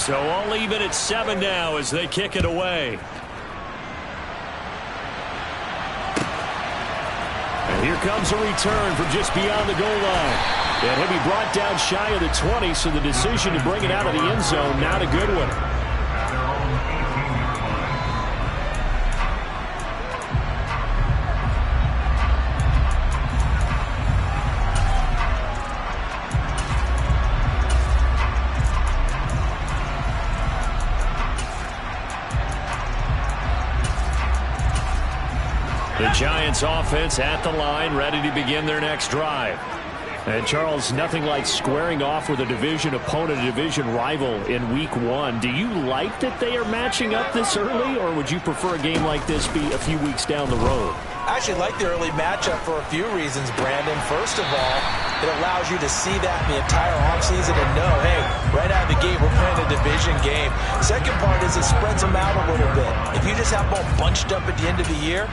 So all even at 7 now as they kick it away. And here comes a return from just beyond the goal line. And he'll be brought down shy of the 20, so the decision to bring it out of the end zone, not a good one. The Giants offense at the line, ready to begin their next drive. And Charles, nothing like squaring off with a division opponent, a division rival in week 1. Do you like that they are matching up this early, or would you prefer a game like this be a few weeks down the road? I actually like the early matchup for a few reasons, Brandon. First of all, it allows you to see that in the entire offseason and know, hey, right out of the gate, we're playing a division game. Second part is it spreads them out a little bit. If you just have them all bunched up at the end of the year,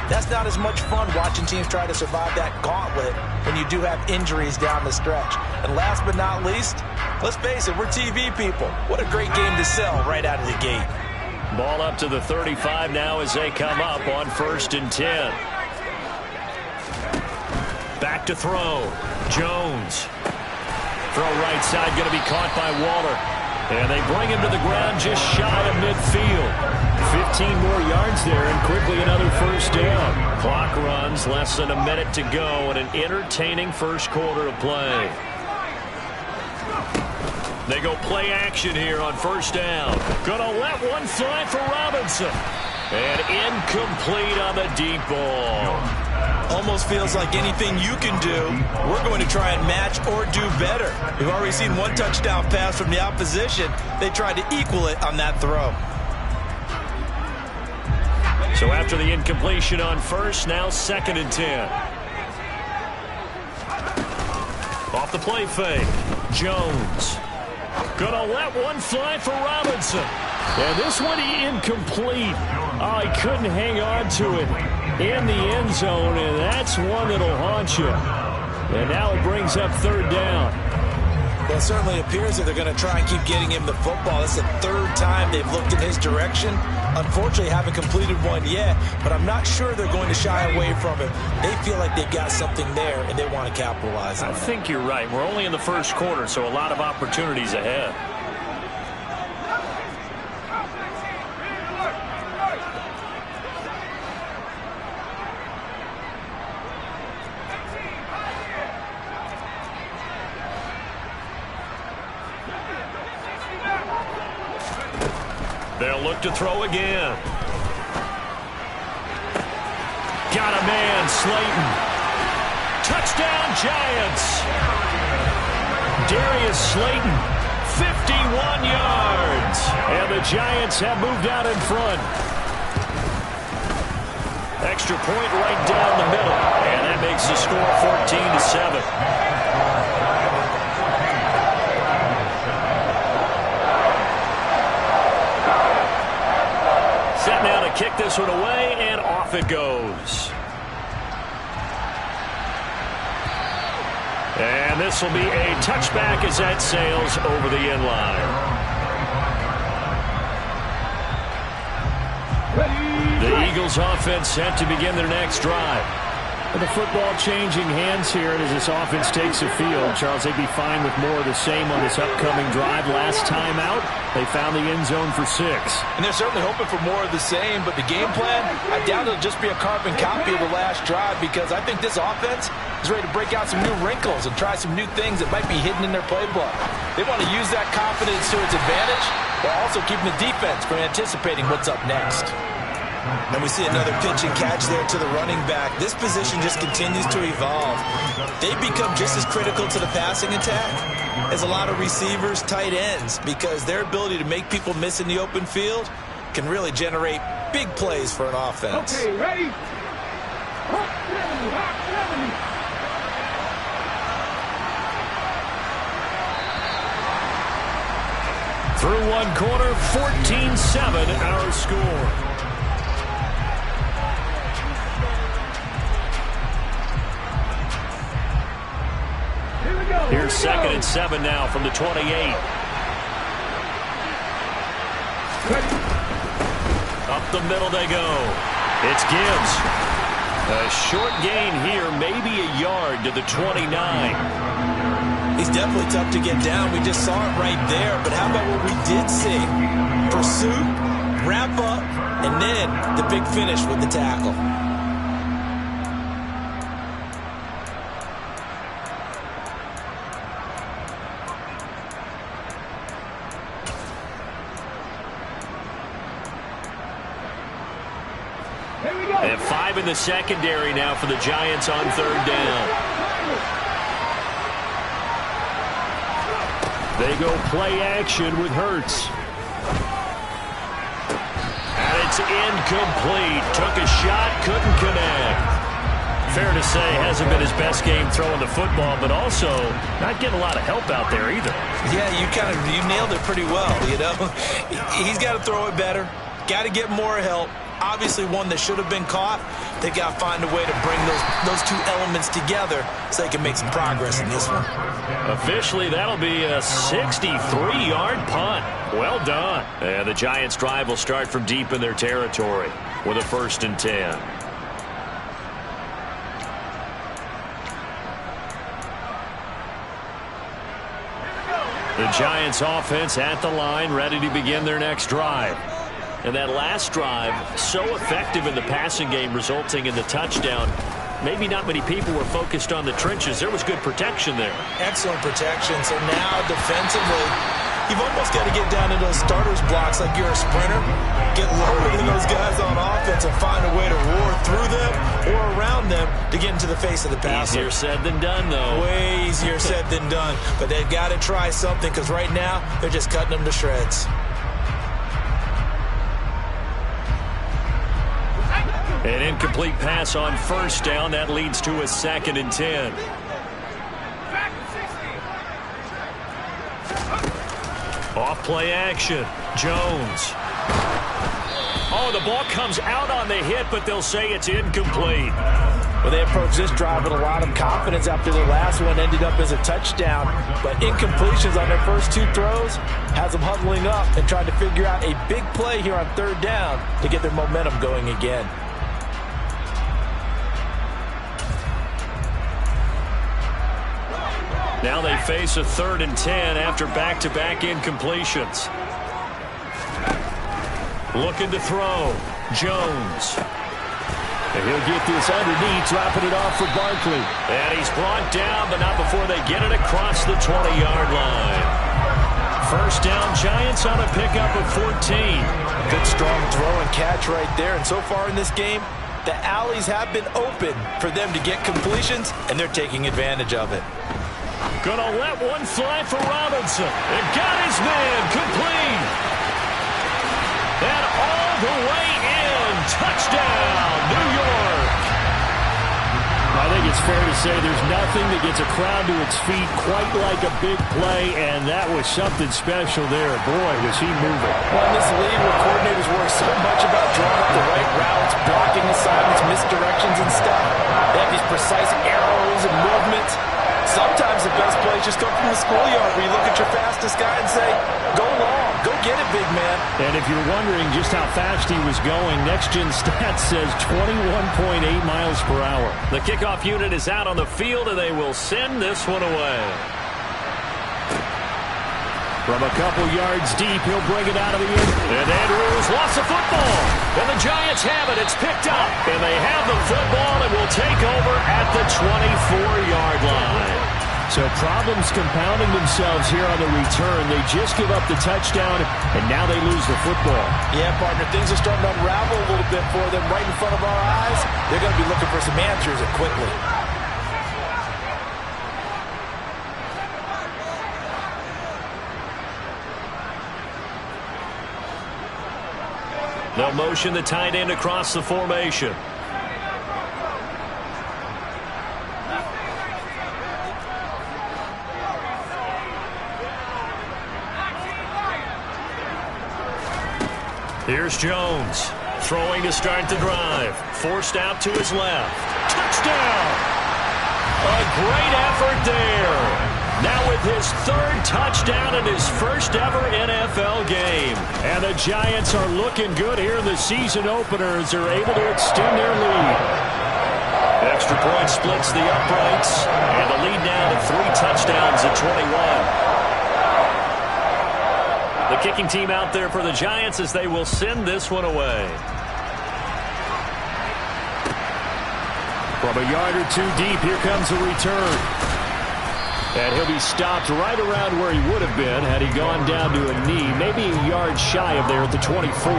that's not as much fun watching teams try to survive that gauntlet when you do have injuries down the stretch. And last but not least, let's face it, we're TV people. What a great game to sell right out of the gate. Ball up to the 35 now as they come up on 1st and 10. Back to throw. Jones. Throw right side, going to be caught by Waller. And they bring him to the ground just shy of midfield. 15 more yards there and quickly another first down. Clock runs, less than a minute to go and an entertaining first quarter of play. They go play action here on first down. Gonna let one fly for Robinson. And incomplete on the deep ball. Almost feels like anything you can do, we're going to try and match or do better. We've already seen one touchdown pass from the opposition. They tried to equal it on that throw. So after the incompletion on first, now 2nd and 10. Off the play fake. Jones. Gonna let one fly for Robinson. And this one incomplete. Oh, he couldn't hang on to it in the end zone, and that's one that'll haunt you. And now it brings up 3rd down. Well, it certainly appears that they're going to try and keep getting him the football. It's the 3rd time they've looked in his direction. Unfortunately, haven't completed one yet, but I'm not sure they're going to shy away from it. They feel like they've got something there, and they want to capitalize on it. I think you're right. We're only in the first quarter, so a lot of opportunities ahead. They'll look to throw again. Got a man, Slayton. Touchdown, Giants. Darius Slayton, 51 yards. And the Giants have moved out in front. Extra point right down the middle. And that makes the score 14-7. Set now to kick this one away, and off it goes. And this will be a touchback as that sails over the end line. The Eagles offense set to begin their next drive. And the football changing hands here as this offense takes the field. Charles, they'd be fine with more of the same on this upcoming drive. Last time out, they found the end zone for 6. And they're certainly hoping for more of the same, but the game plan, I doubt it'll just be a carbon copy of the last drive, because I think this offense is ready to break out some new wrinkles and try some new things that might be hidden in their playbook. They want to use that confidence to its advantage, while also keeping the defense from anticipating what's up next. And we see another pitch and catch there to the running back. This position just continues to evolve. They become just as critical to the passing attack as a lot of receivers, tight ends, because their ability to make people miss in the open field can really generate big plays for an offense. Okay, ready? Through one quarter, 14-7 our score. Here's 2nd and 7 now from the 28. Up the middle they go. It's Gibbs. A short gain here, maybe a yard to the 29. He's definitely tough to get down. We just saw it right there. But how about what we did see? Pursuit, wrap up, and then the big finish with the tackle. They have 5 in the secondary now for the Giants on 3rd down. They go play action with Hurts. And it's incomplete. Took a shot, couldn't connect. Fair to say, hasn't been his best game throwing the football, but also not getting a lot of help out there either. Yeah, you nailed it pretty well, you know. He's got to throw it better. Got to get more help. Obviously one that should have been caught. They got to find a way to bring those two elements together so they can make some progress in this one. Officially, that'll be a 63-yard punt. Well done. And the Giants' drive will start from deep in their territory with a 1st and 10. The Giants' offense at the line, ready to begin their next drive. And that last drive, so effective in the passing game, resulting in the touchdown. Maybe not many people were focused on the trenches. There was good protection there. Excellent protection. So now defensively, you've almost got to get down to those starters blocks like you're a sprinter. Get lower than those guys on offense and find a way to roar through them or around them to get into the face of the passer. Easier said than done, though. Way easier said than done. But they've got to try something because right now they're just cutting them to shreds. An incomplete pass on 1st down. That leads to a 2nd and 10. Off play action. Jones. Oh, the ball comes out on the hit, but they'll say it's incomplete. Well, they approached this drive with a lot of confidence after the last one ended up as a touchdown. But incompletions on their first 2 throws has them huddling up and trying to figure out a big play here on 3rd down to get their momentum going again. Now they face a 3rd and 10 after back-to-back incompletions. Looking to throw. Jones. And he'll get this underneath, dropping it off for Barkley. And he's brought down, but not before they get it across the 20-yard line. 1st down, Giants on a pickup of 14. Good strong throw and catch right there. And so far in this game, the alleys have been open for them to get completions, and they're taking advantage of it. Gonna let one fly for Robinson. And got his man complete. And all the way in. Touchdown, New York. I think it's fair to say there's nothing that gets a crowd to its feet quite like a big play, and that was something special there. Boy, was he moving. Well, in this league where coordinators worry so much about drawing up the right routes, blocking assignments, misdirections and stuff, they have these precise arrows and movements. Sometimes the best plays just come from the schoolyard where you look at your fastest guy and say, go long, go get it, big man. And if you're wondering just how fast he was going, Next Gen Stats says 21.8 miles per hour. The kickoff unit is out on the field, and they will send this one away. From a couple yards deep, he'll bring it out of the end. And Andrews lost the football. And the Giants have it. It's picked up. And they have the football and will take over at the 24-yard line. So problems compounding themselves here on the return. They just give up the touchdown, and now they lose the football. Yeah, partner, things are starting to unravel a little bit for them right in front of our eyes. They're going to be looking for some answers and quickly. They'll motion the tight end across the formation. Here's Jones, throwing to start the drive. Forced out to his left. Touchdown! A great effort there. Now with his third touchdown in his first ever NFL game. And the Giants are looking good here in the season opener as they're able to extend their lead. Extra point splits the uprights. And the lead now to 3 touchdowns at 21. The kicking team out there for the Giants as they will send this one away. From a yard or 2 deep, here comes a return. And he'll be stopped right around where he would have been had he gone down to a knee, maybe a yard shy of there at the 24.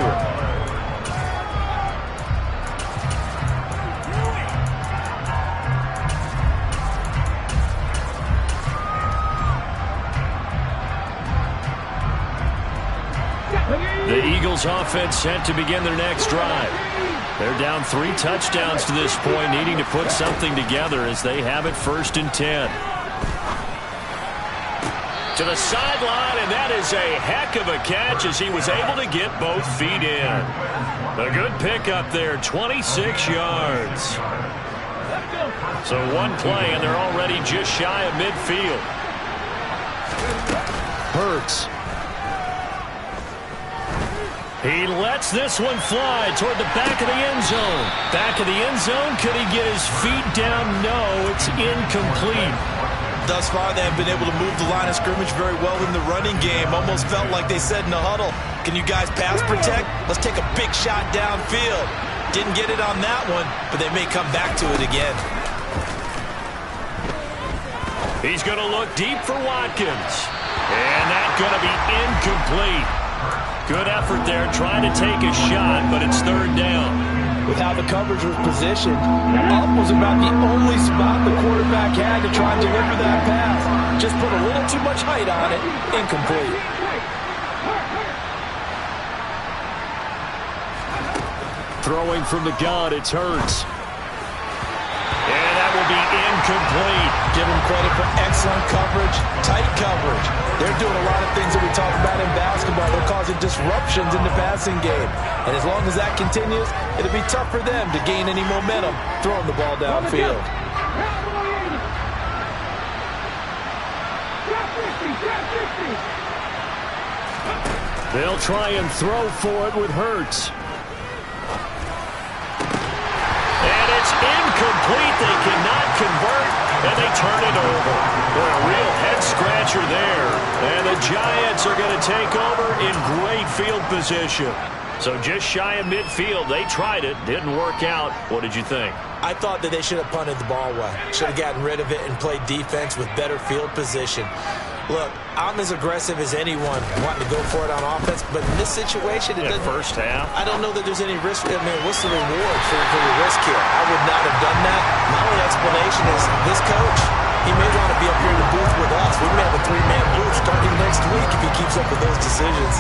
The Eagles offense set to begin their next drive. They're down 3 touchdowns to this point, needing to put something together as they have it 1st and 10. To the sideline, and that is a heck of a catch as he was able to get both feet in. A good pickup there, 26 yards. So 1 play, and they're already just shy of midfield. Hurts. He lets this one fly toward the back of the end zone. Back of the end zone. Could he get his feet down? No, it's incomplete. Thus far, they have been able to move the line of scrimmage very well in the running game. Almost felt like they said in the huddle, can you guys pass protect? Let's take a big shot downfield. Didn't get it on that one, but they may come back to it again. He's going to look deep for Watkins. And that's going to be incomplete. Good effort there, trying to take a shot, but it's 3rd down. With how the coverage was positioned, up was about the only spot the quarterback had to try and deliver that pass. Just put a little too much height on it. Incomplete. Throwing from the gun, it's Hurts. And that will be incomplete. Give him credit for excellent coverage, tight coverage. They're doing a lot of things that we talk about in basketball. They're causing disruptions in the passing game. And as long as that continues, it'll be tough for them to gain any momentum throwing the ball downfield. They'll try and throw for it with Hurts. And it's incomplete. They cannot convert, and they turn it over. Boy, a real head-scratcher there. And the Giants are going to take over in great field position. So just shy of midfield. They tried it. Didn't work out. What did you think? I thought that they should have punted the ball away. Should have gotten rid of it and played defense with better field position. Look, I'm as aggressive as anyone wanting to go for it on offense, but in this situation, it doesn't. First half. I don't know that there's any risk. I mean, what's the reward for the risk here? I would not have done that. My only explanation is this coach, he may want to be up here in the booth with us. We may have a 3-man booth starting next week if he keeps up with those decisions.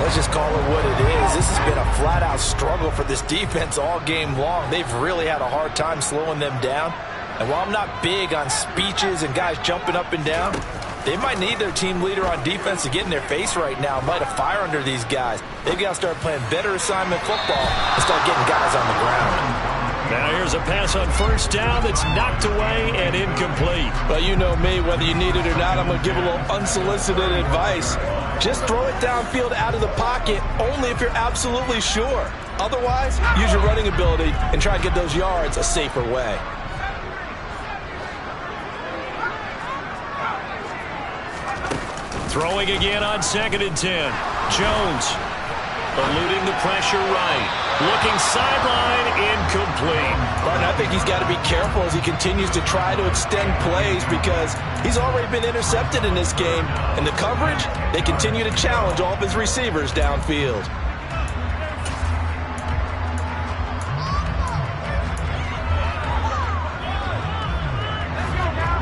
Let's just call it what it is. This has been a flat-out struggle for this defense all game long. They've really had a hard time slowing them down. And while I'm not big on speeches and guys jumping up and down, they might need their team leader on defense to get in their face right now, light a fire under these guys. They've got to start playing better assignment football and start getting guys on the ground. Now here's a pass on first down that's knocked away and incomplete. But you know me, whether you need it or not, I'm going to give a little unsolicited advice. Just throw it downfield out of the pocket only if you're absolutely sure. Otherwise, use your running ability and try and get those yards a safer way. Throwing again on 2nd and 10. Jones eluding the pressure right. Looking sideline, incomplete. Martin, I think he's got to be careful as he continues to try to extend plays because he's already been intercepted in this game. And the coverage, they continue to challenge all of his receivers downfield.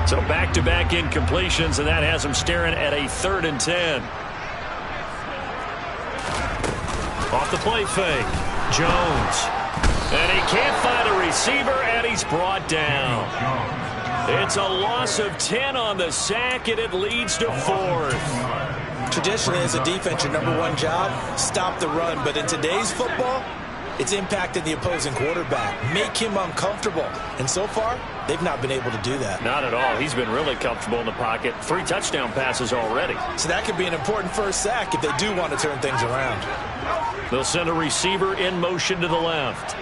So back-to-back incompletions, and that has him staring at a 3rd and 10. Off the play fake. Jones. And he can't find a receiver, and he's brought down. It's a loss of 10 on the sack, and it leads to 4th. Traditionally, as a defense, your #1 job, stop the run. But in today's football, it's impacted the opposing quarterback, make him uncomfortable. And so far, they've not been able to do that. Not at all. He's been really comfortable in the pocket. 3 touchdown passes already. So that could be an important first sack if they do want to turn things around. They'll send a receiver in motion to the left.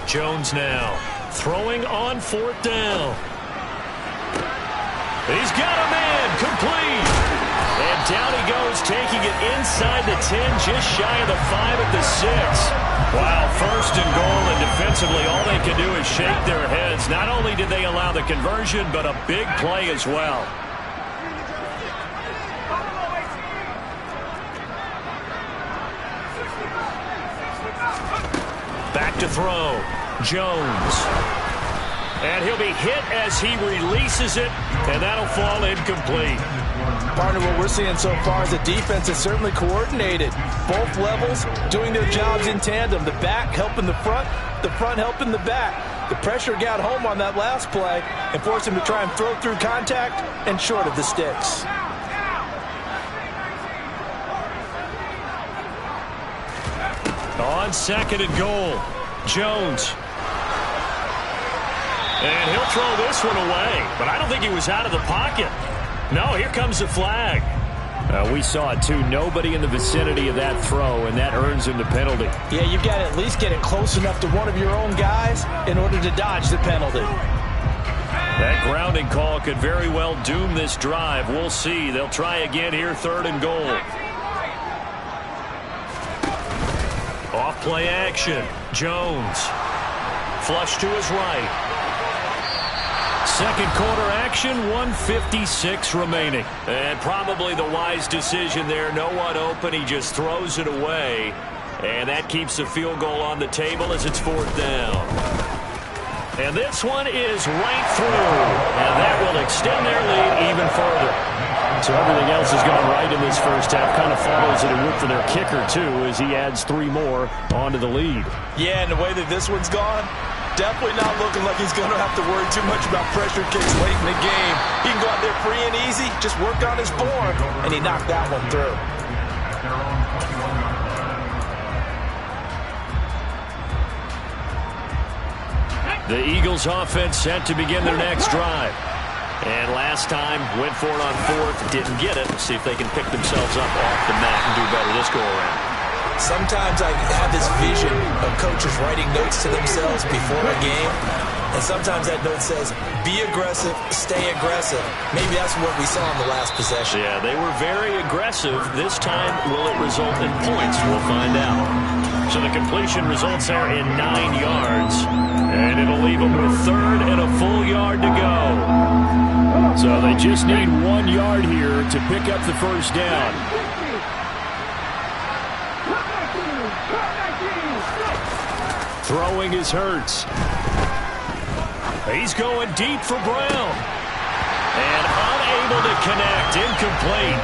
Jones now throwing on 4th down. He's got a man complete. And down he goes, taking it inside the 10, just shy of the 5 at the 6. Wow, 1st and goal, and defensively all they can do is shake their heads. Not only did they allow the conversion, but a big play as well. Back to throw. Jones. And he'll be hit as he releases it, and that'll fall incomplete. Partner, what we're seeing so far is the defense is certainly coordinated. Both levels doing their jobs in tandem. The back helping the front helping the back. The pressure got home on that last play and forced him to try and throw through contact and short of the sticks. On 2nd and goal, Jones. And he'll throw this one away, but I don't think he was out of the pocket. No, here comes the flag. We saw it too. Nobody in the vicinity of that throw, and that earns him the penalty. Yeah, you've got to at least get it close enough to one of your own guys in order to dodge the penalty. That grounding call could very well doom this drive. We'll see. They'll try again here, 3rd and goal. Off play action. Jones. Flush to his right. 2nd quarter action, 1:56 remaining. And probably the wise decision there. No one open. He just throws it away. And that keeps the field goal on the table as it's 4th down. And this one is right through. And that will extend their lead even further. So everything else has gone right in this first half. Kind of follows it in for their kicker, too, as he adds 3 more onto the lead. Yeah, and the way that this one's gone, definitely not looking like he's going to have to worry too much about pressure kicks late in the game. He can go out there free and easy, just work on his form, and he knocked that one through. The Eagles offense set to begin their next drive. And last time, went for it on 4th, didn't get it. See if they can pick themselves up off the mat and do better this go-around. Sometimes I have this vision of coaches writing notes to themselves before a game, and sometimes that note says, be aggressive, stay aggressive. Maybe that's what we saw in the last possession. Yeah, they were very aggressive. This time, will it result in points? We'll find out. So the completion results there in 9 yards, and it'll leave them with 3rd and a full yard to go. So they just need 1 yard here to pick up the first down. Throwing is Hurts. He's going deep for Brown. And unable to connect. Incomplete.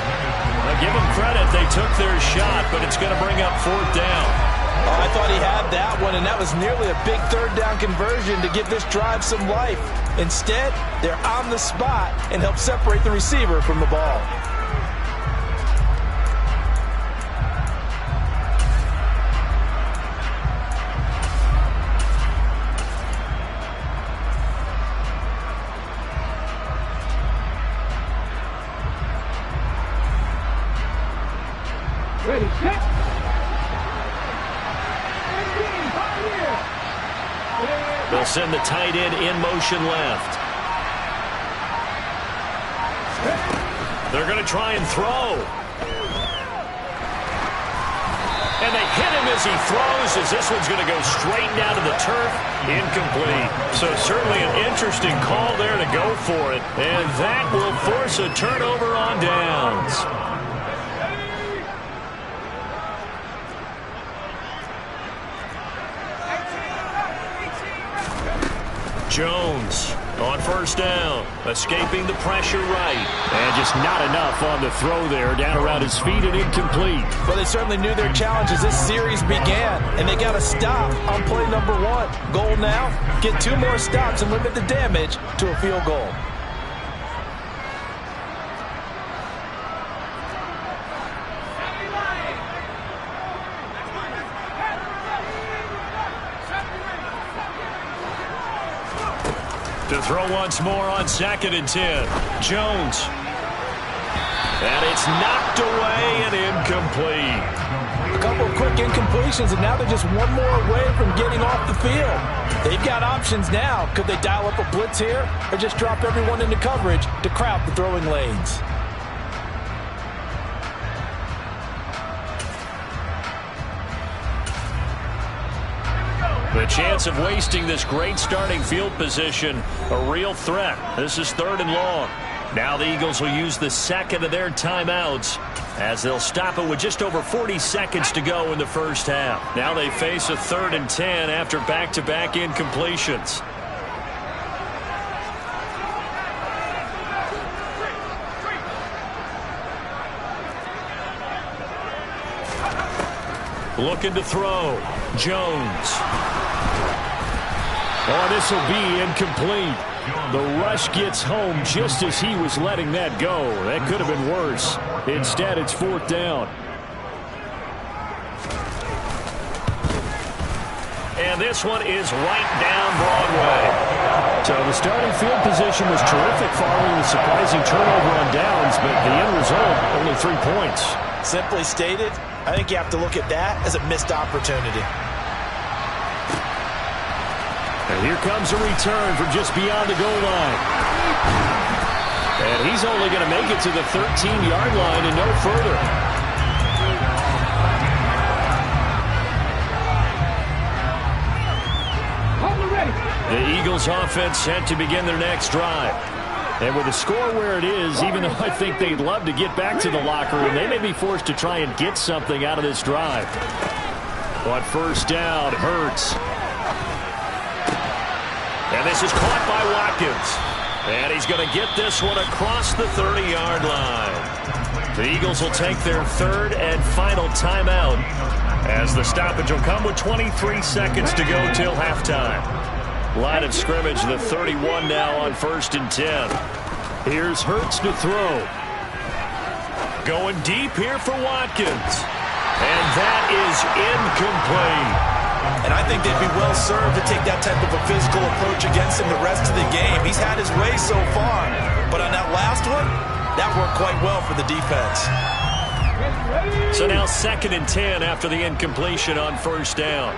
Now give them credit. They took their shot, but it's going to bring up 4th down. Oh, I thought he had that one, and that was nearly a big 3rd down conversion to give this drive some life. Instead, they're on the spot and help separate the receiver from the ball. Ready, set. They'll send the tight end in motion left. They're going to try and throw. And they hit him as he throws, as this one's going to go straight down to the turf. Incomplete. So certainly an interesting call there to go for it. And that will force a turnover on downs. Jones on 1st down, escaping the pressure right. And just not enough on the throw there, down around his feet and incomplete. Well, they certainly knew their challenge as this series began, and they got to stop on play number 1. Goal now, get 2 more stops and limit the damage to a field goal. throw once more on 2nd and 10. Jones. And it's knocked away and incomplete. A couple of quick incompletions, and now they're just one more away from getting off the field. They've got options now. Could they dial up a blitz here or just drop everyone into coverage to crowd the throwing lanes? The chance of wasting this great starting field position, a real threat. This is 3rd and long. Now the Eagles will use the second of their timeouts as they'll stop it with just over 40 seconds to go in the first half. Now they face a 3rd and 10 after back-to-back incompletions. Looking to throw. Jones. Oh, this will be incomplete. The rush gets home just as he was letting that go. That could have been worse. Instead, it's 4th down. And this one is right down Broadway. So the starting field position was terrific following the surprising turnover on downs, but the end result, only 3 points. Simply stated, I think you have to look at that as a missed opportunity. And here comes a return from just beyond the goal line. And he's only going to make it to the 13-yard line and no further. The Eagles offense set to begin their next drive. And with the score where it is, even though I think they'd love to get back to the locker room, they may be forced to try and get something out of this drive. But first down, Hurts. And this is caught by Watkins. And he's going to get this one across the 30-yard line. The Eagles will take their 3rd and final timeout as the stoppage will come with 23 seconds to go till halftime. Line of scrimmage, the 31 now on 1st and 10. Here's Hurts to throw. Going deep here for Watkins. And that is incomplete. And I think they'd be well served to take that type of a physical approach against him the rest of the game. He's had his way so far. But on that last one, that worked quite well for the defense. So now 2nd and 10 after the incompletion on 1st down.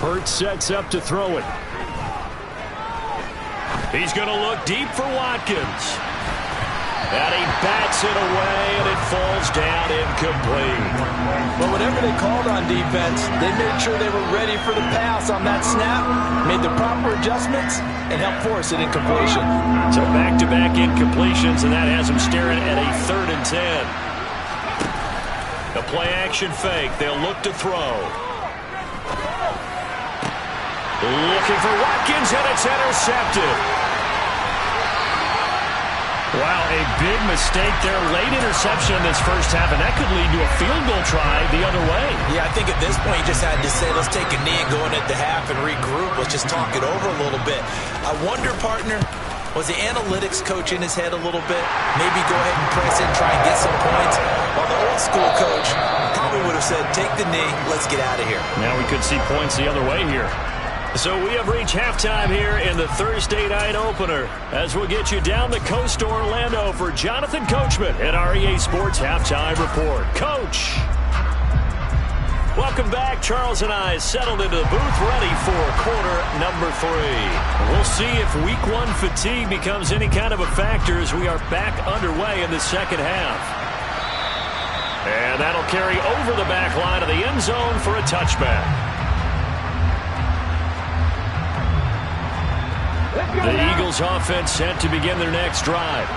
Hurts sets up to throw it. He's going to look deep for Watkins. And he bats it away, and it falls down incomplete. But whatever they called on defense, they made sure they were ready for the pass on that snap, made the proper adjustments, and helped force an incompletion. So back-to-back incompletions, and that has them staring at a 3rd and 10. The play-action fake. They'll look to throw. Looking for Watkins, and it's intercepted. Wow, a big mistake there. Late interception in this first half, and that could lead to a field goal try the other way. Yeah, I think at this point you just had to say, let's take a knee and go in at the half and regroup. Let's just talk it over a little bit. I wonder, partner, was the analytics coach in his head a little bit? Maybe go ahead and press in, try and get some points. While the old school coach probably would have said, take the knee, let's get out of here. Now we could see points the other way here. So we have reached halftime here in the Thursday night opener as we'll get you down the coast to Orlando for Jonathan Coachman at REA Sports Halftime Report. Coach! Welcome back. Charles and I settled into the booth ready for quarter number 3. We'll see if week 1 fatigue becomes any kind of a factor as we are back underway in the second half. And that'll carry over the back line of the end zone for a touchback. The Eagles offense set to begin their next drive.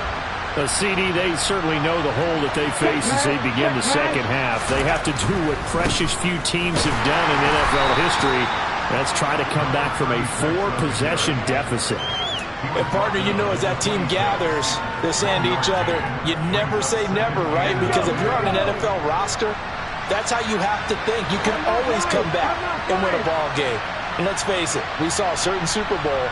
CD, they certainly know the hole that they face as they begin the second half. They have to do what precious few teams have done in NFL history. That's try to come back from a 4-possession deficit. And partner, you know, as that team gathers, they're saying to each other, you never say never, right? Because if you're on an NFL roster, that's how you have to think. You can always come back and win a ball game. And let's face it, we saw a certain Super Bowl,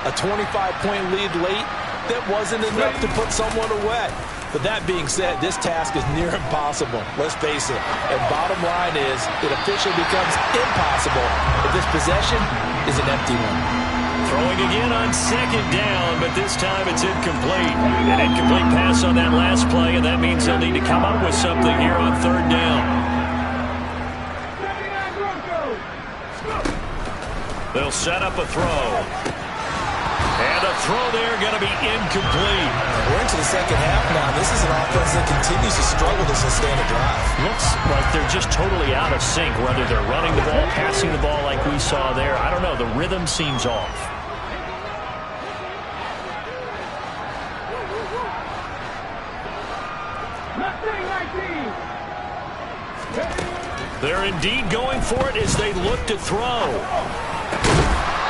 a 25-point lead late, that wasn't enough to put someone away. But that being said, this task is near impossible. Let's face it. And bottom line is, it officially becomes impossible if this possession is an empty one. Throwing again on second down, but this time it's incomplete. An incomplete pass on that last play, and that means they'll need to come up with something here on third down. They'll set up a throw. And a throw there going to be incomplete. We're into the second half now. This is an offense that continues to struggle to sustain a drive. Looks like they're just totally out of sync, whether they're running the ball, passing the ball like we saw there. I don't know. The rhythm seems off. They're indeed going for it as they look to throw.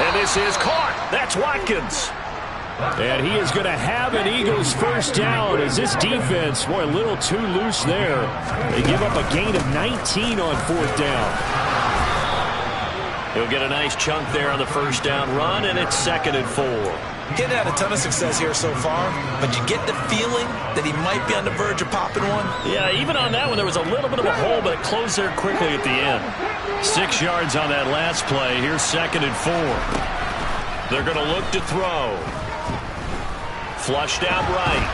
And this is caught. That's Watkins. And he is going to have an Eagles first down as this defense, boy, a little too loose there. They give up a gain of 19 on fourth down. He'll get a nice chunk there on the first down run, and it's 2nd and 4. Getting had a ton of success here so far, but you get the feeling that he might be on the verge of popping one. Yeah, even on that one, there was a little bit of a hole, but it closed there quickly at the end. 6 yards on that last play. Here's 2nd and 4. They're going to look to throw. Flushed out right.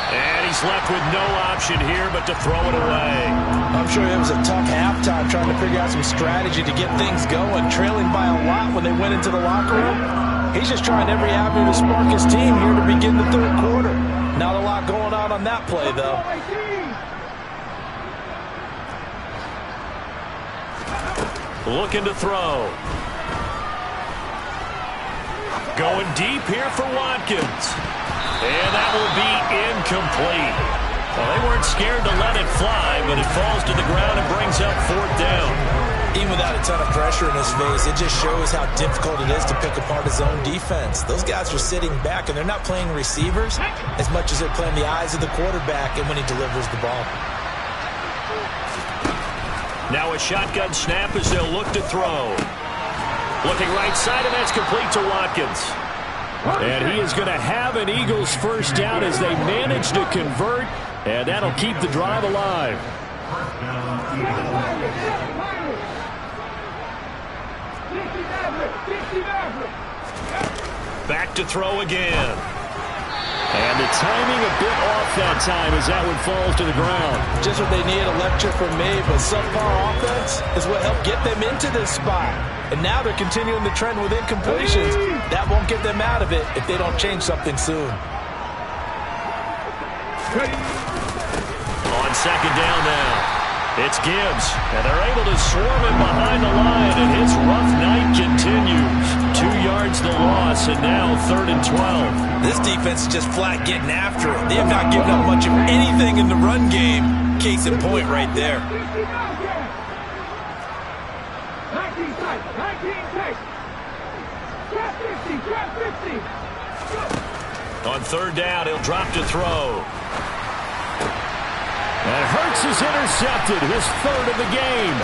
And he's left with no option here but to throw it away. I'm sure it was a tough halftime trying to figure out some strategy to get things going, trailing by a lot when they went into the locker room. He's just trying every avenue to spark his team here to begin the third quarter. Not a lot going on that play, though. Looking to throw. Going deep here for Watkins. And that will be incomplete. Well, they weren't scared to let it fly, but it falls to the ground and brings up fourth down. Even without a ton of pressure in his face, it just shows how difficult it is to pick apart his own defense. Those guys are sitting back, and they're not playing receivers as much as they're playing the eyes of the quarterback and when he delivers the ball. Now a shotgun snap as they'll look to throw. Looking right side, and that's complete to Watkins. And he is going to have an Eagles first down as they manage to convert, and that'll keep the drive alive. Back to throw again. And the timing a bit off that time as that one falls to the ground. Just what they need, a lecture from me, but subpar offense is what helped get them into this spot. And now they're continuing the trend with incompletions. That won't get them out of it if they don't change something soon. On second down now. It's Gibbs, and they're able to swarm him behind the line, and his rough night continues. 2 yards the loss, and now 3rd and 12. This defense is just flat getting after it. They have not given up much of anything in the run game. Case in point right there. On third down, he'll drop to throw. And Hurts is intercepted, his 3rd of the game.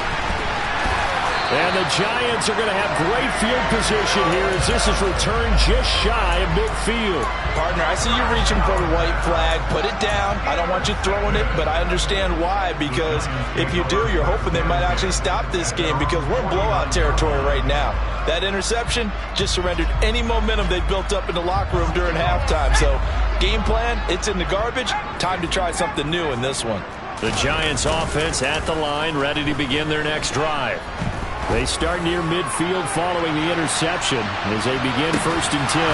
And the Giants are going to have great field position here as this is returned just shy of midfield. Partner, I see you reaching for the white flag. Put it down. I don't want you throwing it, but I understand why. Because if you do, you're hoping they might actually stop this game because we're in blowout territory right now. That interception just surrendered any momentum they built up in the locker room during halftime. So game plan, it's in the garbage. Time to try something new in this one. The Giants offense at the line, ready to begin their next drive. They start near midfield following the interception as they begin 1st and 10.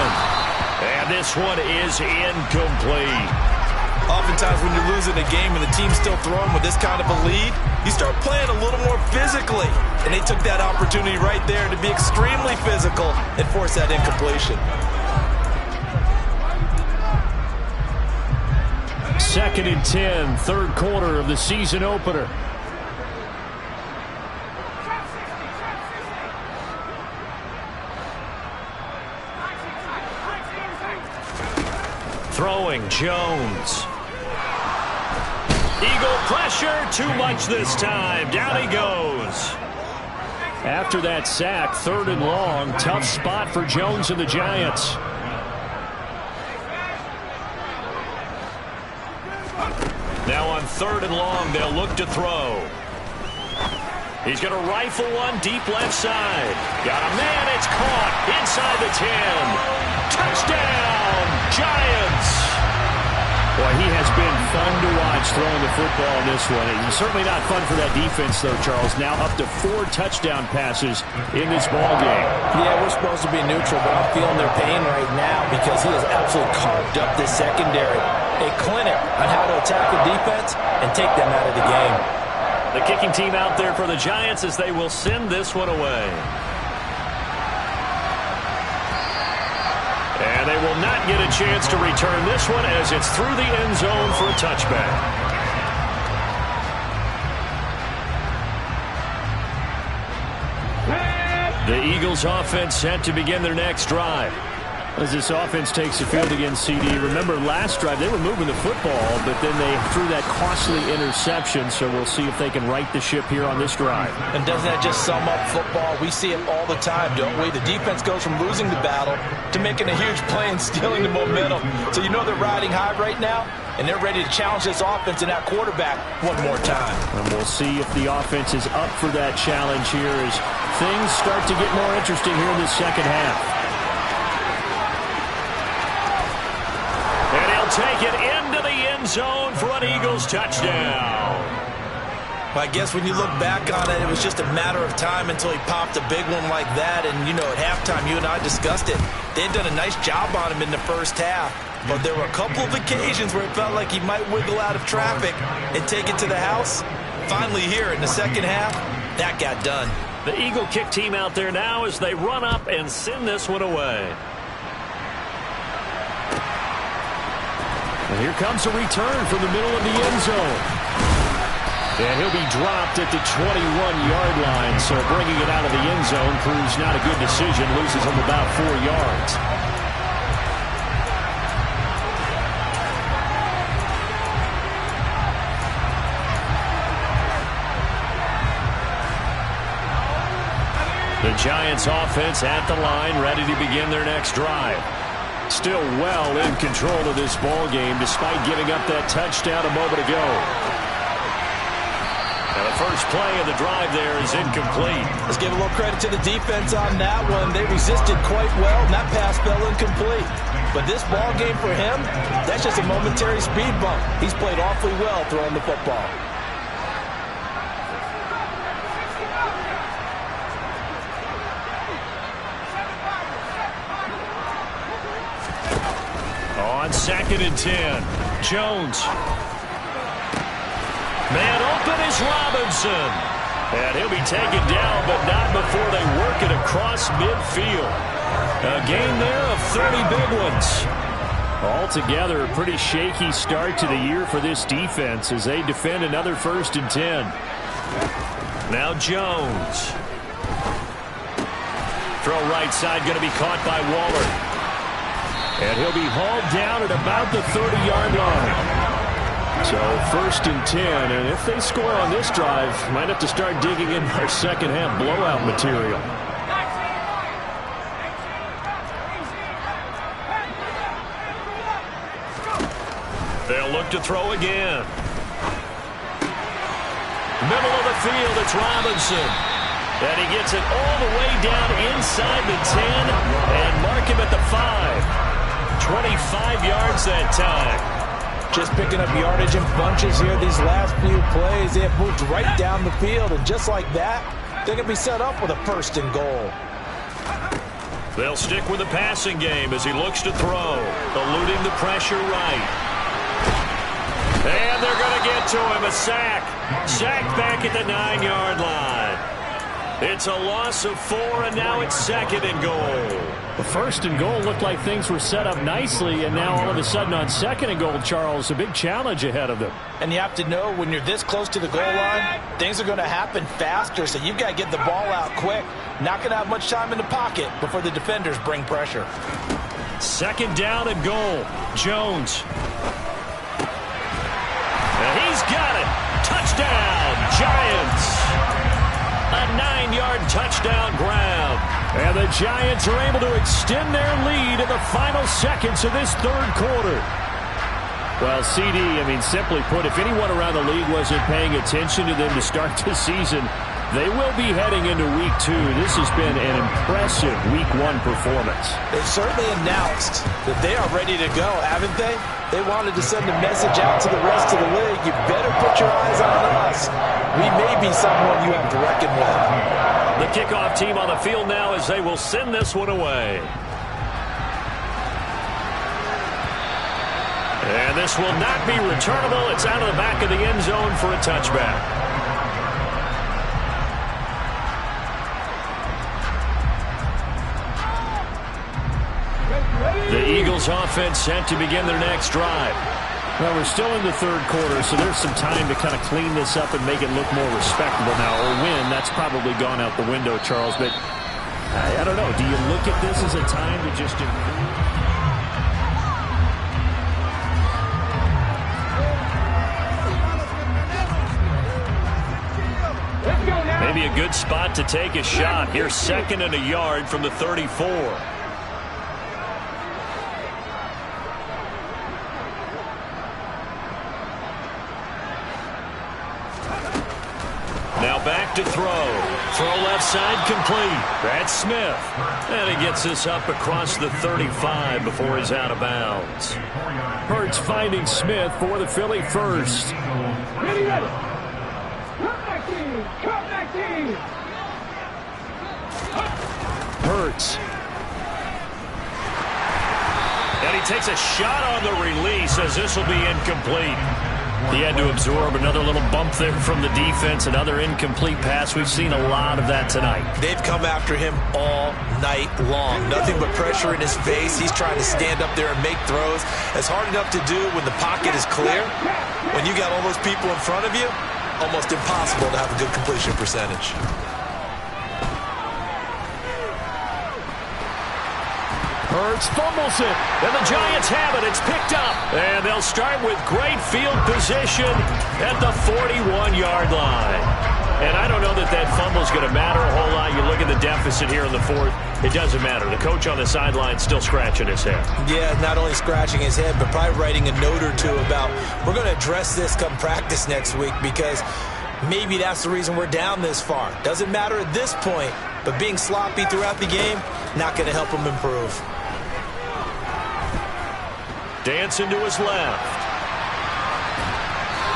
And this one is incomplete. Oftentimes when you're losing a game and the team's still throwing with this kind of a lead, you start playing a little more physically. And they took that opportunity right there to be extremely physical and force that incompletion. 2nd and 10, 3rd quarter of the season opener. Throwing, Jones. Eagle pressure, too much this time. Down he goes. After that sack, 3rd and long, tough spot for Jones and the Giants. Now on 3rd and long, they'll look to throw. He's going to rifle one deep left side. Got a man. It's caught inside the 10. Touchdown, Giants. Boy, he has been fun to watch throwing the football in this one. He's certainly not fun for that defense, though, Charles. Now up to 4 touchdown passes in this ball game. Yeah, we're supposed to be neutral, but I'm feeling their pain right now because he has absolutely carved up this secondary. A clinic on how to attack the defense and take them out of the game. The kicking team out there for the Giants as they will send this one away. And they will not get a chance to return this one as it's through the end zone for a touchback. The Eagles offense set to begin their next drive. As this offense takes the field against CD, remember last drive they were moving the football, but then they threw that costly interception, so we'll see if they can right the ship here on this drive. And doesn't that just sum up football? We see it all the time, don't we? The defense goes from losing the battle to making a huge play and stealing the momentum. So you know they're riding high right now, and they're ready to challenge this offense and that quarterback one more time. And we'll see if the offense is up for that challenge here as things start to get more interesting here in the second half. Take it into the end zone for an Eagles touchdown. I guess when you look back on it, it was just a matter of time until he popped a big one like that. And, you know, at halftime, you and I discussed it. They had done a nice job on him in the first half. But there were a couple of occasions where it felt like he might wiggle out of traffic and take it to the house. Finally here in the second half, that got done. The Eagle kick team out there now as they run up and send this one away. And here comes a return from the middle of the end zone. And he'll be dropped at the 21-yard line, so bringing it out of the end zone proves not a good decision, loses him about 4 yards. The Giants offense at the line, ready to begin their next drive. Still well in control of this ball game despite giving up that touchdown a moment ago. And the first play of the drive there is incomplete. Let's give a little credit to the defense on that one. They resisted quite well, and that pass fell incomplete. But this ball game for him, that's just a momentary speed bump. He's played awfully well throwing the football. On 2nd and 10, Jones. Man open is Robinson. And he'll be taken down, but not before they work it across midfield. A gain there of 30 big ones. Altogether, a pretty shaky start to the year for this defense as they defend another 1st and 10. Now Jones. Throw right side, going to be caught by Waller. And he'll be hauled down at about the 30-yard line. So 1st and 10, and if they score on this drive, might have to start digging in our second half blowout material. They'll look to throw again. Middle of the field, it's Robinson. And he gets it all the way down inside the 10 and mark him at the 5. 25 yards that time. Just picking up yardage in bunches here these last few plays. They have moved right down the field, and just like that, they're going to be set up with a 1st and goal. They'll stick with the passing game as he looks to throw, eluding the pressure right. And they're going to get to him, a sack. Sack back at the 9-yard line. It's a loss of 4, and now it's 2nd and goal. The 1st and goal looked like things were set up nicely, and now all of a sudden on 2nd and goal, Charles, a big challenge ahead of them. And you have to know when you're this close to the goal line, things are going to happen faster, so you've got to get the ball out quick. Not going to have much time in the pocket before the defenders bring pressure. 2nd down and goal. Jones. And he's got it. Touchdown, Giants. A 9-yard touchdown grab. And the Giants are able to extend their lead in the final seconds of this 3rd quarter. Well, CD, I mean, simply put, if anyone around the league wasn't paying attention to them to start the season, they will be heading into Week 2. This has been an impressive Week 1 performance. They've certainly announced that they are ready to go, haven't they? They wanted to send a message out to the rest of the league. You better put your eyes on us. We may be someone you have to reckon with. The kickoff team on the field now as they will send this one away. And this will not be returnable. It's out of the back of the end zone for a touchback. The Eagles offense set to begin their next drive. Well, we're still in the third quarter, so there's some time to kind of clean this up and make it look more respectable now. Or win, that's probably gone out the window, Charles. But I don't know. Do you look at this as a time to just improve? Maybe a good spot to take a shot. Here's 2nd and a yard from the 34. Now back to throw. Throw left side complete. That's Smith. And he gets this up across the 35 before he's out of bounds. Hurts finding Smith for the Philly first. Ready. Come back team. Hurts. And he takes a shot on the release as this will be incomplete. He had to absorb another little bump there from the defense, another incomplete pass. We've seen a lot of that tonight. They've come after him all night long. Nothing but pressure in his face. He's trying to stand up there and make throws. It's hard enough to do when the pocket is clear. When you got all those people in front of you, almost impossible to have a good completion percentage. Hurts fumbles it, and the Giants have it. It's picked up, and they'll start with great field position at the 41-yard line. And I don't know that that fumble's going to matter a whole lot. You look at the deficit here in the 4th, it doesn't matter. The coach on the sideline still scratching his head. Yeah, not only scratching his head, but probably writing a note or two about, we're going to address this come practice next week because maybe that's the reason we're down this far. Doesn't matter at this point, but being sloppy throughout the game, not going to help him improve. Dancing to his left.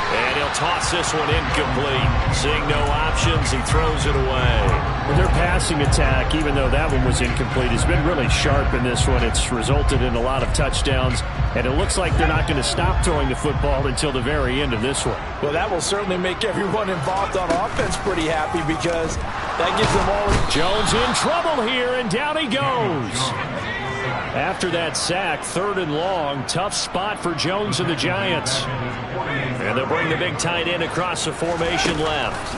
And he'll toss this one incomplete. Seeing no options, he throws it away. Their passing attack, even though that one was incomplete, has been really sharp in this one. It's resulted in a lot of touchdowns, and it looks like they're not going to stop throwing the football until the very end of this one. Well, that will certainly make everyone involved on offense pretty happy because that gives them all... Jones in trouble here, and down he goes. After that sack, 3rd and long, tough spot for Jones and the Giants. And they'll bring the big tight end across the formation left.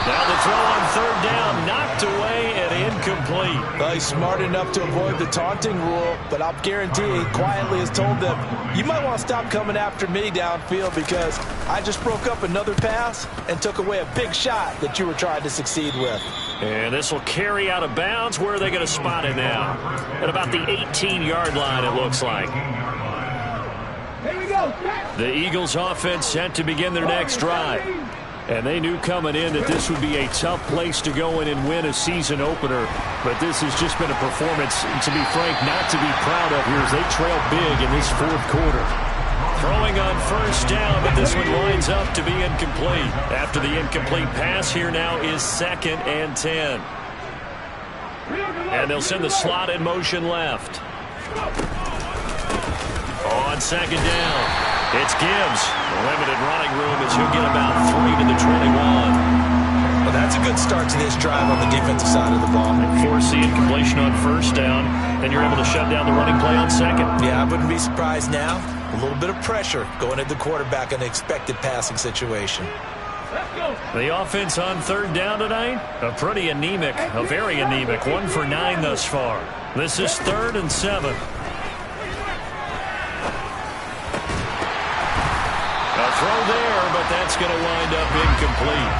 Now the throw on 3rd down, knocked away and incomplete. Well, he's smart enough to avoid the taunting rule, but I'll guarantee he quietly has told them, you might want to stop coming after me downfield because I just broke up another pass and took away a big shot that you were trying to succeed with. And this will carry out of bounds. Where are they going to spot it now? At about the 18-yard line, it looks like. Here we go. The Eagles offense set to begin their next drive. And they knew coming in that this would be a tough place to go in and win a season opener. But this has just been a performance, to be frank, not to be proud of here as they trail big in this 4th quarter. Throwing on 1st down, but this one lines up to be incomplete. After the incomplete pass, here now is 2nd and 10. And they'll send the slot in motion left. On 2nd down, it's Gibbs. Limited running room as he'll get about 3 to the 21. Well, that's a good start to this drive on the defensive side of the ball. Force the incompletion on 1st down, then you're able to shut down the running play on 2nd. Yeah, I wouldn't be surprised now. A little bit of pressure going at the quarterback in an expected passing situation. The offense on 3rd down tonight, a very anemic, 1 for 9 thus far. This is 3rd and 7. A throw there, but that's going to wind up incomplete.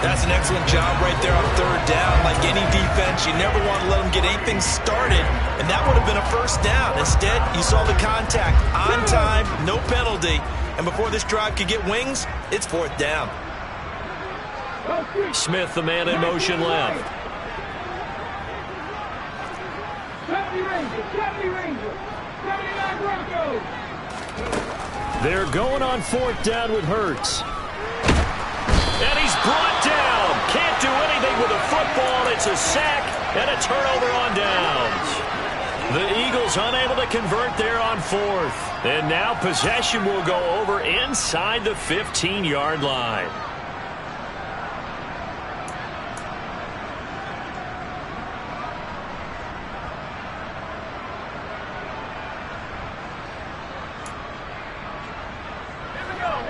That's an excellent job right there on third down. Like any defense, you never want to let them get anything started, and that would have been a first down. Instead, you saw the contact on time, no penalty, and before this drive could get wings, it's fourth down. Smith, the man in motion left. 70 Rangers, 70 Rangers, 79 Broncos. They're going on fourth down with Hurts. And he's brought down. Can't do anything with a football. It's a sack and a turnover on downs. The Eagles unable to convert there on fourth. And now possession will go over inside the 15-yard line.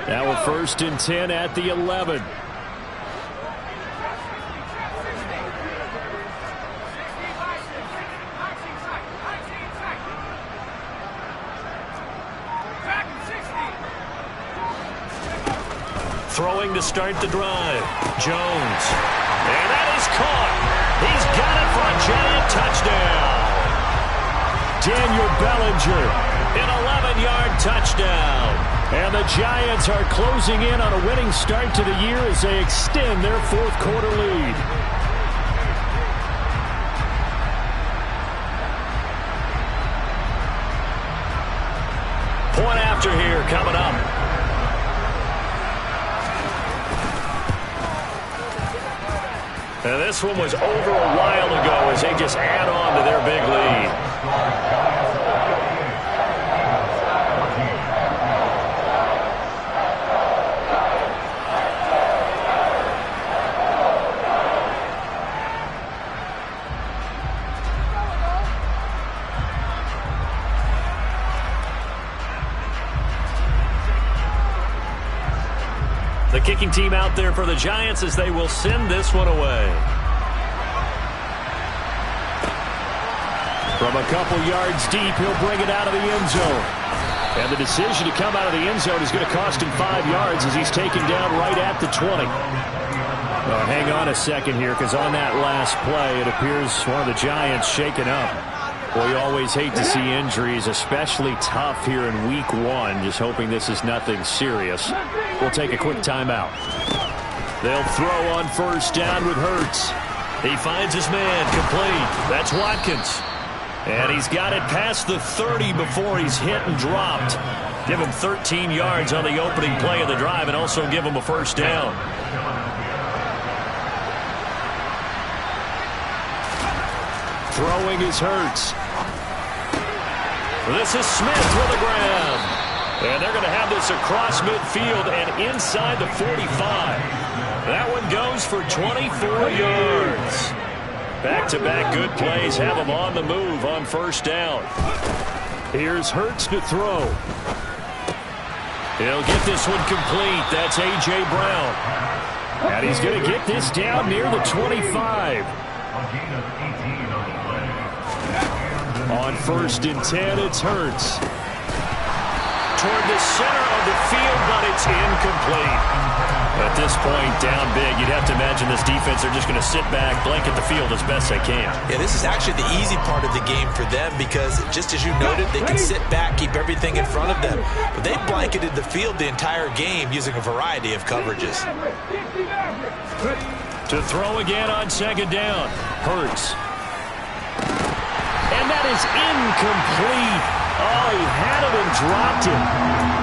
Now a 1st and 10 at the 11. Throwing to start the drive. Jones. And that is caught. He's got it for a giant touchdown. Daniel Bellinger, an 11-yard touchdown. And the Giants are closing in on a winning start to the year as they extend their fourth quarter lead. Point after here coming up. And this one was over a while ago as they just add on to their big lead. The kicking team out there for the Giants as they will send this one away. From a couple yards deep, he'll bring it out of the end zone. And the decision to come out of the end zone is going to cost him 5 yards as he's taken down right at the 20. Hang on a second here, because on that last play, it appears one of the Giants shaken up. Well, you always hate to see injuries, especially tough here in week 1. Just hoping this is nothing serious. We'll take a quick timeout. They'll throw on first down with Hurts. He finds his man complete. That's Watkins. And he's got it past the 30 before he's hit and dropped. Give him 13 yards on the opening play of the drive and also give him a first down. Throwing is Hurts. This is Smith with a grab. And they're going to have this across midfield and inside the 45. That one goes for 24 yards. Back-to-back good plays have him on the move on first down. Here's Hurts to throw. He'll get this one complete. That's A.J. Brown. And he's going to get this down near the 25. On 1st and 10, it's Hurts. Toward the center of the field, but it's incomplete. At this point, down big, you'd have to imagine this defense, they're just going to sit back, blanket the field as best they can. Yeah, this is actually the easy part of the game for them because, just as you noted, they can sit back, keep everything in front of them. But they blanketed the field the entire game using a variety of coverages. To throw again on second down, Hurts. And that is incomplete. Oh, he had it and dropped it.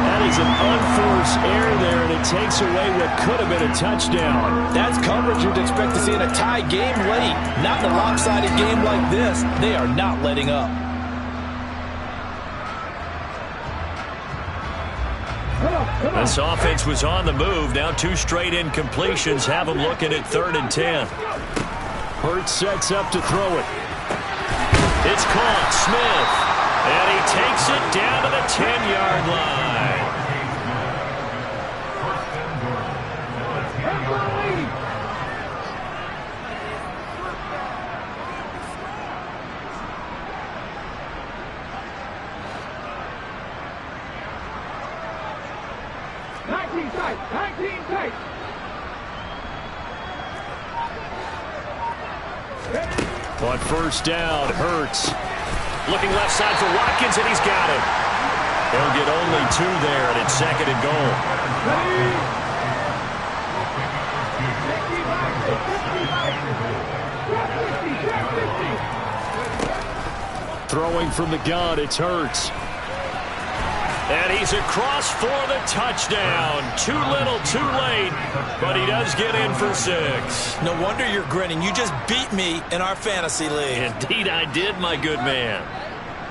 That is an unforced error there, and it takes away what could have been a touchdown. That's coverage you'd expect to see in a tie game late. Not in a lopsided game like this. They are not letting up. This offense was on the move. Now 2 straight incompletions have them looking at 3rd and 10. Hurts sets up to throw it. It's caught. Smith. And he takes it down to the 10-yard line. On first down, Hurts. Looking left side for Watkins, and he's got it. They'll get only 2 there, and it's 2nd and goal. Throwing from the gun, it's Hurts. And he's across for the touchdown. Too little, too late, but he does get in for 6. No wonder you're grinning. You just beat me in our fantasy league. Indeed I did, my good man.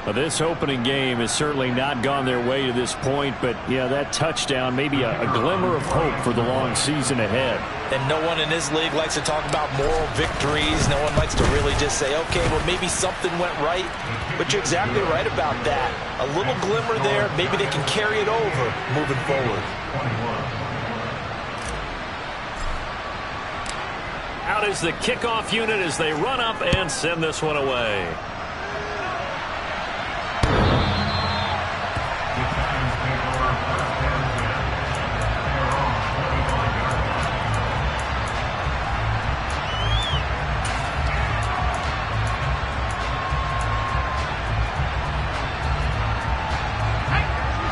Well, this opening game has certainly not gone their way to this point, but, yeah, that touchdown, maybe a glimmer of hope for the long season ahead. And no one in this league likes to talk about moral victories. No one likes to really just say, okay, well, maybe something went right. But you're exactly right about that. A little glimmer there. Maybe they can carry it over moving forward. Out is the kickoff unit as they run up and send this one away.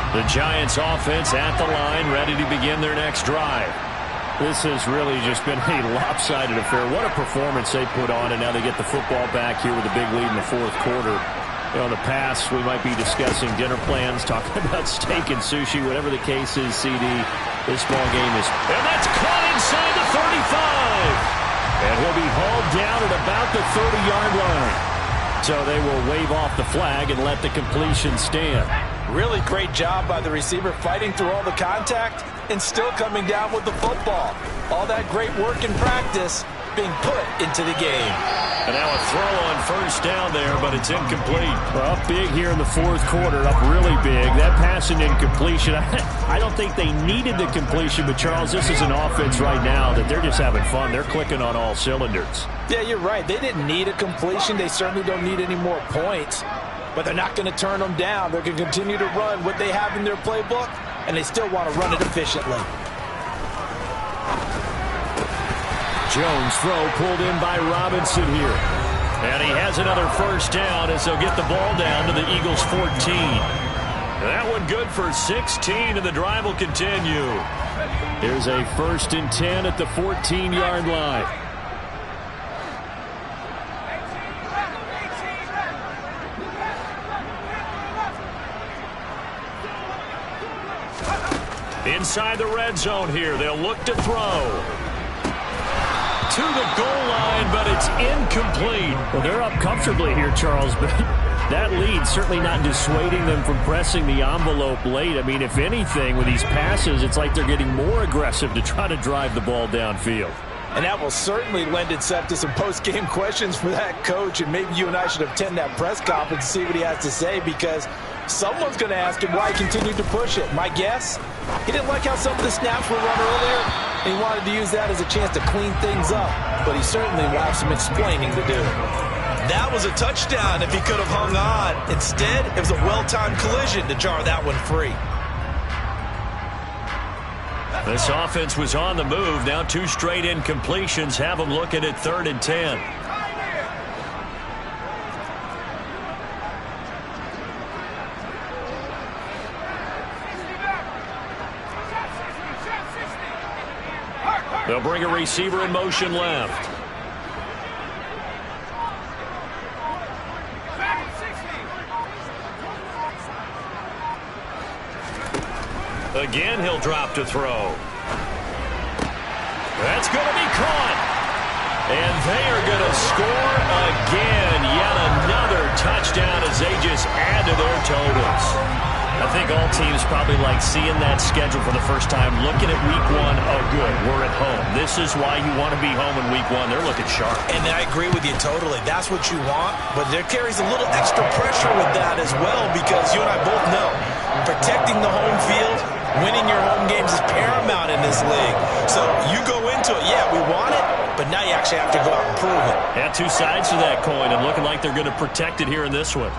The Giants offense at the line, ready to begin their next drive. This has really just been a lopsided affair. What a performance they put on, and now they get the football back here with a big lead in the 4th quarter. You know, in the past, we might be discussing dinner plans, talking about steak and sushi, whatever the case is, CD. This ball game is... And that's caught inside the 35! And he'll be hauled down at about the 30-yard line. So they will wave off the flag and let the completion stand. Really great job by the receiver fighting through all the contact and still coming down with the football. All that great work in practice being put into the game. And now a throw on first down there, but it's incomplete. Well, up big here in the 4th quarter, up really big. That pass and incompletion, I don't think they needed the completion, but Charles, this is an offense right now that they're just having fun. They're clicking on all cylinders. Yeah, you're right. They didn't need a completion. They certainly don't need any more points. But they're not going to turn them down. They're going to continue to run what they have in their playbook, and they still want to run it efficiently. Jones throw pulled in by Robinson here. And he has another first down as they'll get the ball down to the Eagles' 14. That one good for 16, and the drive will continue. Here's a 1st and 10 at the 14-yard line. Inside the red zone here, they'll look to throw. To the goal line, but it's incomplete. Well, they're up comfortably here, Charles, but that lead certainly not dissuading them from pressing the envelope late. I mean, if anything, with these passes, it's like they're getting more aggressive to try to drive the ball downfield. And that will certainly lend itself to some post-game questions for that coach, and maybe you and I should attend that press conference and see what he has to say, because someone's going to ask him why he continued to push it. My guess, he didn't like how some of the snaps were run earlier, and he wanted to use that as a chance to clean things up, but he certainly will have some explaining to do. That was a touchdown if he could have hung on. Instead, it was a well-timed collision to jar that one free. This offense was on the move. Now 2 straight incompletions have them looking at 3rd and 10. They'll bring a receiver in motion left. Again, he'll drop to throw. That's going to be caught. And they are going to score again. Yet another touchdown as they just add to their totals. I think all teams probably like seeing that schedule for the first time, looking at week 1. Oh, good, we're at home. This is why you want to be home in week 1. They're looking sharp. And I agree with you totally. That's what you want, but there carries a little extra pressure with that as well, because you and I both know protecting the home field, winning your home games is paramount in this league. So you go into it, yeah, we want it, but now you actually have to go out and prove it. Yeah, 2 sides to that coin, and looking like they're going to protect it here in this one.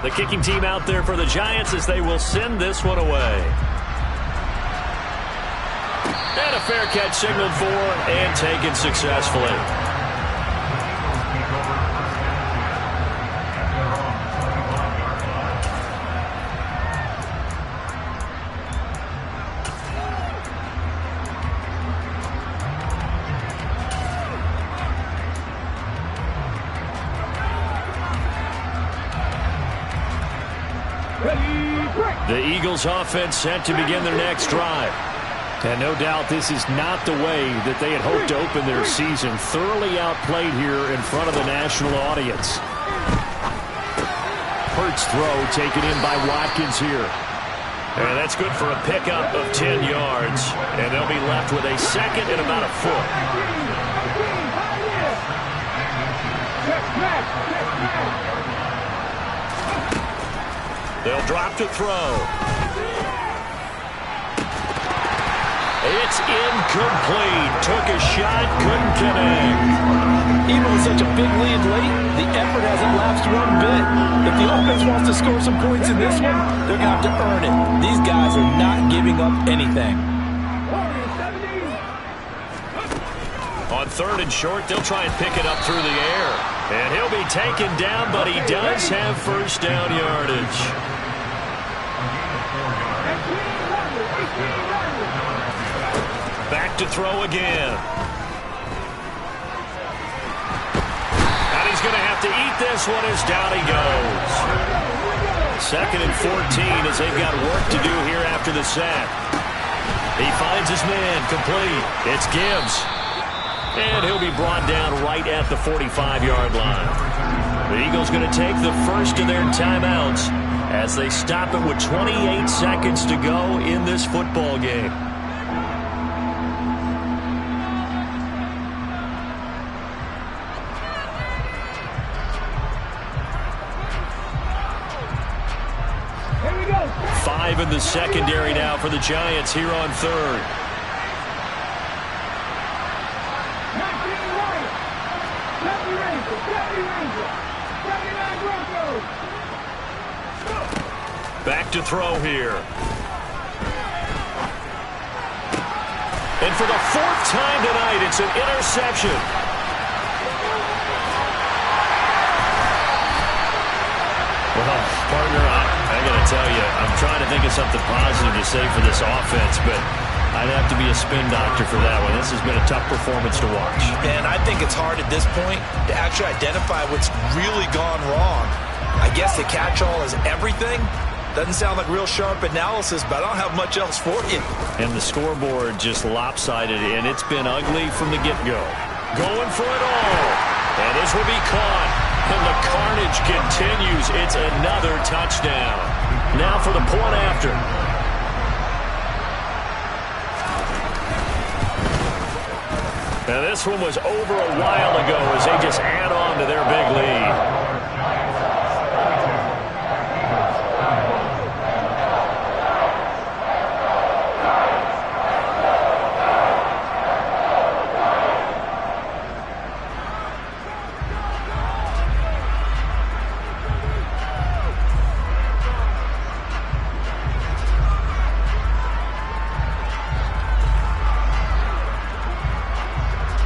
The kicking team out there for the Giants as they will send this one away. And a fair catch signaled for and taken successfully. The Eagles offense set to begin their next drive. And no doubt this is not the way that they had hoped to open their season. Thoroughly outplayed here in front of the national audience. Hurts throw taken in by Watkins here. And that's good for a pickup of 10 yards. And they'll be left with a second and about a foot. They'll drop to throw. It's incomplete. Took a shot, couldn't connect. Even with such a big lead late, the effort hasn't lapsed one bit. If the offense wants to score some points in this one, they're going to have to earn it. These guys are not giving up anything. On 3rd and short, they'll try and pick it up through the air. And he'll be taken down, but he does have first down yardage. Back to throw again. And he's going to have to eat this one as down he goes. 2nd and 14 as they've got work to do here after the sack. He finds his man complete. It's Gibbs. And he'll be brought down right at the 45-yard line. The Eagles going to take the first of their timeouts as they stop it with 28 seconds to go in this football game. Here we go. 5 in the secondary now for the Giants here on 3rd. Back to throw here. And for the 4th time tonight, it's an interception. Well, partner, I got to tell you, I'm trying to think of something positive to say for this offense, but I'd have to be a spin doctor for that one. This has been a tough performance to watch. And I think it's hard at this point to actually identify what's really gone wrong. I guess the catch-all is everything. Doesn't sound like real sharp analysis, but I don't have much else for you. And the scoreboard just lopsided, and it's been ugly from the get-go. Going for it all. And this will be caught. And the carnage continues. It's another touchdown. Now for the point after. Now this one was over a while ago as they just add on to their big lead.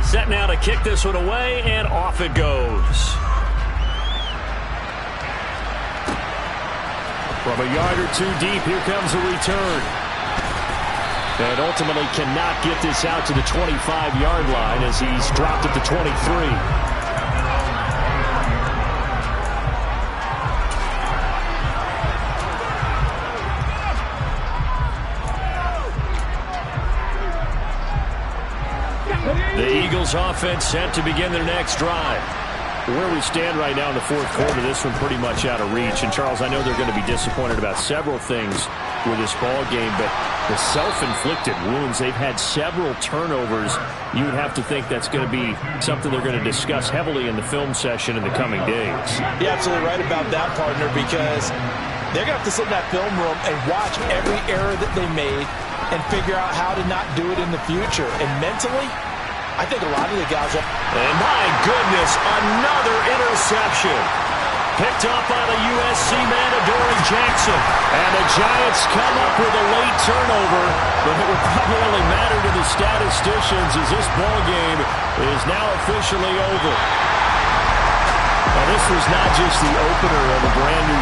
Set now to kick this one away, and off it goes. From a yard or two deep, here comes a return. And ultimately cannot get this out to the 25-yard line as he's dropped at the 23. The Eagles offense set to begin their next drive. Where we stand right now in the 4th quarter, this one pretty much out of reach. And, Charles, I know they're going to be disappointed about several things with this ball game, but the self-inflicted wounds, they've had several turnovers. You would have to think that's going to be something they're going to discuss heavily in the film session in the coming days. You're absolutely right about that, partner, because they're going to have to sit in that film room and watch every error that they made and figure out how to not do it in the future. And mentally, I think a lot of the guys are... And my goodness, another interception. Picked up by the USC man, Adoree Jackson. And the Giants come up with a late turnover, but it will probably only matter to the statisticians as this ball game is now officially over. Now, this was not just the opener of a brand new